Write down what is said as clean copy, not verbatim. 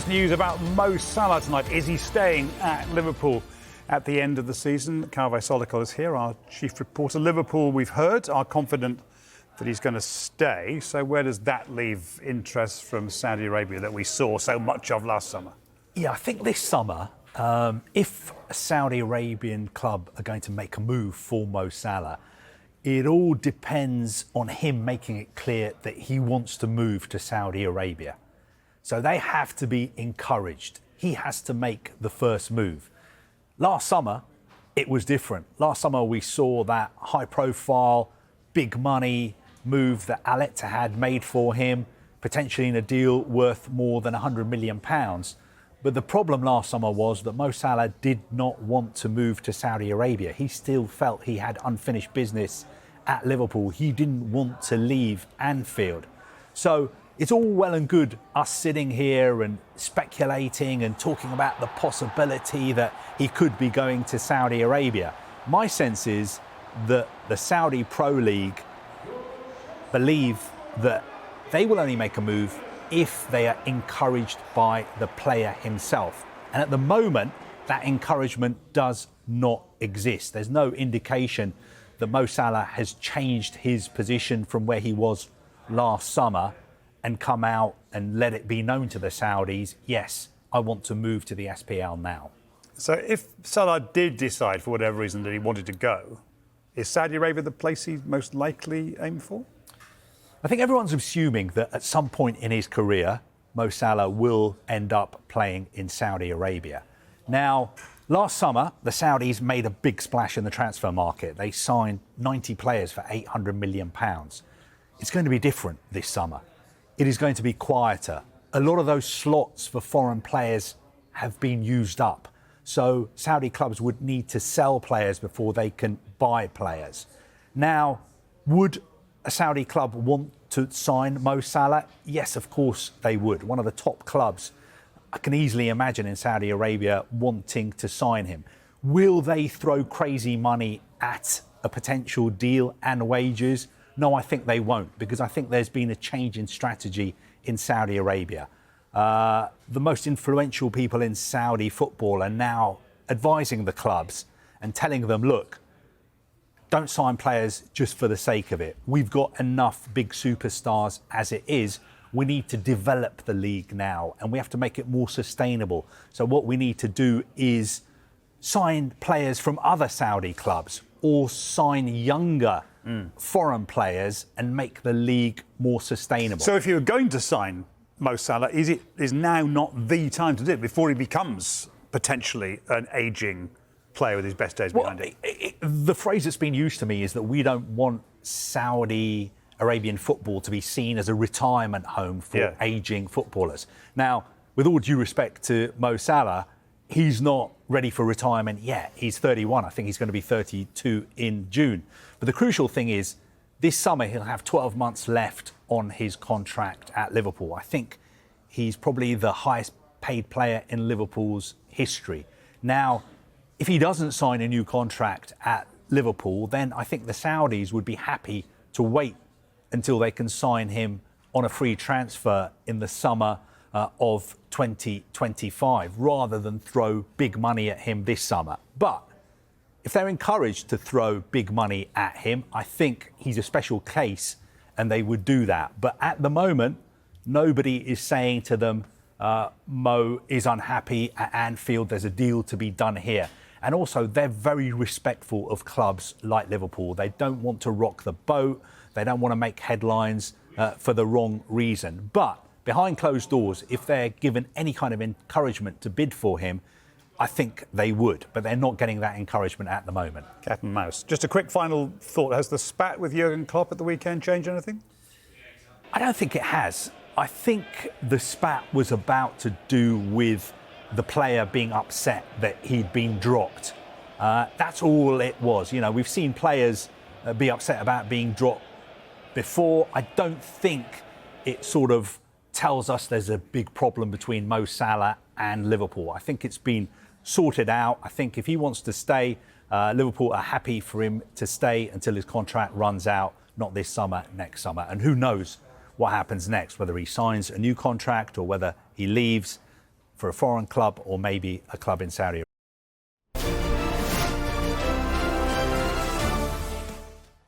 biggest news about Mo Salah tonight. Is he staying at Liverpool at the end of the season? Kaveh Solhekol is here, our chief reporter. Liverpool, we've heard, are confident that he's going to stay. So where does that leave interest from Saudi Arabia that we saw so much of last summer? Yeah, I think this summer, if a Saudi Arabian club are going to make a move for Mo Salah, it all depends on him making it clear that he wants to move to Saudi Arabia. So they have to be encouraged. He has to make the first move. Last summer, it was different. Last summer, we saw that high-profile, big money move that Al Ittihad made for him, potentially in a deal worth more than £100 million. But the problem last summer was that Mo Salah did not want to move to Saudi Arabia. He still felt he had unfinished business at Liverpool. He didn't want to leave Anfield. So it's all well and good us sitting here and speculating and talking about the possibility that he could be going to Saudi Arabia. My sense is that the Saudi Pro League believe that they will only make a move if they are encouraged by the player himself. And at the moment, that encouragement does not exist. There's no indication that Mo Salah has changed his position from where he was last summer and come out and let it be known to the Saudis, yes, I want to move to the SPL now. So if Salah did decide, for whatever reason, that he wanted to go, is Saudi Arabia the place he'd most likely aim for? I think everyone's assuming that at some point in his career, Mo Salah will end up playing in Saudi Arabia. Now, last summer, the Saudis made a big splash in the transfer market. They signed 90 players for £800 million. It's going to be different this summer. It is going to be quieter. A lot of those slots for foreign players have been used up. So Saudi clubs would need to sell players before they can buy players. Now, would a Saudi club want to sign Mo Salah? Yes, of course they would. One of the top clubs, I can easily imagine in Saudi Arabia wanting to sign him. Will they throw crazy money at a potential deal and wages? No, I think they won't, because I think there's been a change in strategy in Saudi Arabia. The most influential people in Saudi football are now advising the clubs and telling them, look, don't sign players just for the sake of it. We've got enough big superstars as it is. We need to develop the league now, and we have to make it more sustainable. So what we need to do is sign players from other Saudi clubs or sign younger foreign players and make the league more sustainable. So if you're going to sign Mo Salah, is now not the time to do it before he becomes potentially an ageing player with his best days behind him? The phrase that's been used to me is that we don't want Saudi Arabian football to be seen as a retirement home for ageing footballers. Now, with all due respect to Mo Salah, he's not ready for retirement yet. He's 31. I think he's going to be 32 in June. But the crucial thing is, this summer he'll have 12 months left on his contract at Liverpool. I think he's probably the highest paid player in Liverpool's history. Now, if he doesn't sign a new contract at Liverpool, then I think the Saudis would be happy to wait until they can sign him on a free transfer in the summer of 2025, rather than throw big money at him this summer. But if they're encouraged to throw big money at him, I think he's a special case and they would do that. But at the moment, nobody is saying to them, Mo is unhappy at Anfield, there's a deal to be done here. And also, they're very respectful of clubs like Liverpool. They don't want to rock the boat. They don't want to make headlines for the wrong reason. But behind closed doors, if they're given any kind of encouragement to bid for him, I think they would. But they're not getting that encouragement at the moment. Cat and mouse. Just a quick final thought. Has the spat with Jurgen Klopp at the weekend changed anything? I don't think it has. I think the spat was about to do with the player being upset that he'd been dropped. That's all it was. You know, we've seen players be upset about being dropped before. I don't think it sort of tells us there's a big problem between Mo Salah and Liverpool. I think it's been sorted out. I think if he wants to stay, Liverpool are happy for him to stay until his contract runs out, not this summer, next summer. And who knows what happens next, whether he signs a new contract or whether he leaves. for a foreign club or maybe a club in Saudi Arabia.